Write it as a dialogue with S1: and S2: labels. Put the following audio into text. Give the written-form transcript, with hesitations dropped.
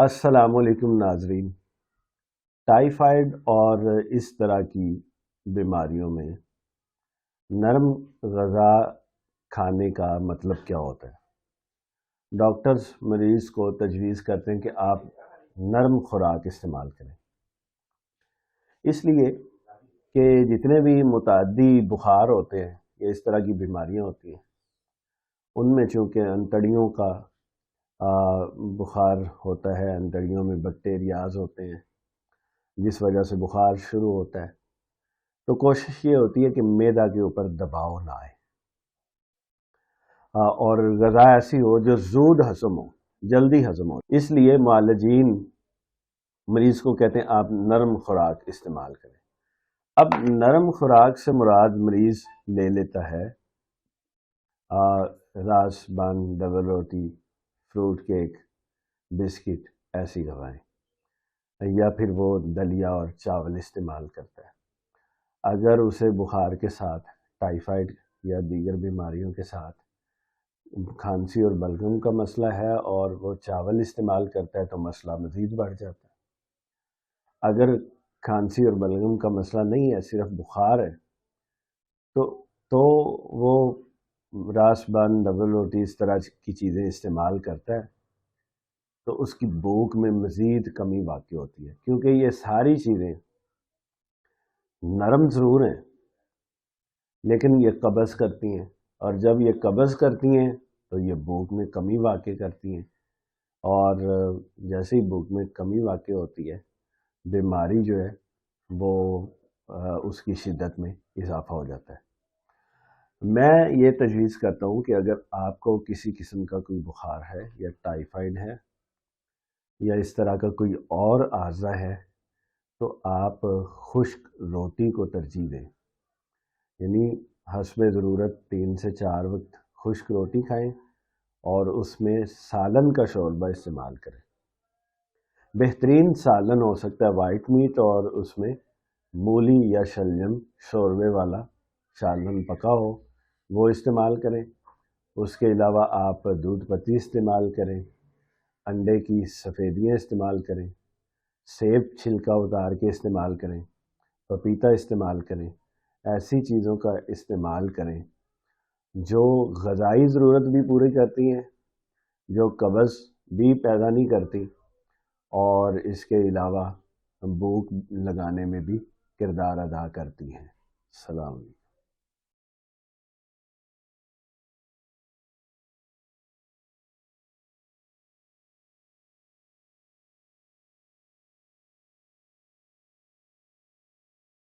S1: السلام علیکم ناظرین۔ ٹائیفائڈ اور اس طرح کی بیماریوں میں نرم غذا کھانے کا مطلب کیا ہوتا ہے؟ ڈاکٹرز مریض کو تجویز کرتے ہیں کہ آپ نرم خوراک استعمال کریں، اس لیے کہ جتنے بھی متعدی بخار ہوتے ہیں یا اس طرح کی بیماریاں ہوتی ہیں ان میں چونکہ انتڑیوں کا بخار ہوتا ہے، انتڑیوں میں بیکٹیریاز ہوتے ہیں جس وجہ سے بخار شروع ہوتا ہے، تو کوشش یہ ہوتی ہے کہ معدہ کے اوپر دباؤ نہ آئے اور غذا ایسی ہو جو زود ہضم ہو، جلدی ہضم ہو۔ اس لیے معالجین مریض کو کہتے ہیں آپ نرم خوراک استعمال کریں۔ اب نرم خوراک سے مراد مریض لے لیتا ہے راس بان، ڈبل روٹی، فروٹ کیک، بسکٹ، ایسی غذائیں، یا پھر وہ دلیا اور چاول استعمال کرتا ہے۔ اگر اسے بخار کے ساتھ، ٹائیفائڈ یا دیگر بیماریوں کے ساتھ کھانسی اور بلغم کا مسئلہ ہے اور وہ چاول استعمال کرتا ہے تو مسئلہ مزید بڑھ جاتا ہے۔ اگر کھانسی اور بلغم کا مسئلہ نہیں ہے، صرف بخار ہے، تو وہ راس بان، ڈبل روٹی، اس طرح کی چیزیں استعمال کرتا ہے تو اس کی بھوک میں مزید کمی واقع ہوتی ہے، کیونکہ یہ ساری چیزیں نرم ضرور ہیں لیکن یہ قبض کرتی ہیں، اور جب یہ قبض کرتی ہیں تو یہ بھوک میں کمی واقع کرتی ہیں، اور جیسے ہی بھوک میں کمی واقع ہوتی ہے بیماری جو ہے وہ اس کی شدت میں اضافہ ہو جاتا ہے۔ میں یہ تجویز کرتا ہوں کہ اگر آپ کو کسی قسم کا کوئی بخار ہے یا ٹائیفائڈ ہے یا اس طرح کا کوئی اور عارضہ ہے تو آپ خشک روٹی کو ترجیح دیں، یعنی حسب ضرورت 3 سے 4 وقت خشک روٹی کھائیں اور اس میں سالن کا شوربہ استعمال کریں۔ بہترین سالن ہو سکتا ہے وائٹ میٹ، اور اس میں مولی یا شلجم شوربے والا سالن پکا ہو وہ استعمال کریں۔ اس کے علاوہ آپ دودھ پتی استعمال کریں، انڈے کی سفیدیاں استعمال کریں، سیب چھلکا اتار کے استعمال کریں، پپیتا استعمال کریں۔ ایسی چیزوں کا استعمال کریں جو غذائی ضرورت بھی پوری کرتی ہیں، جو قبض بھی پیدا نہیں کرتی، اور اس کے علاوہ بھوک لگانے میں بھی کردار ادا کرتی ہیں۔ السلام علیکم۔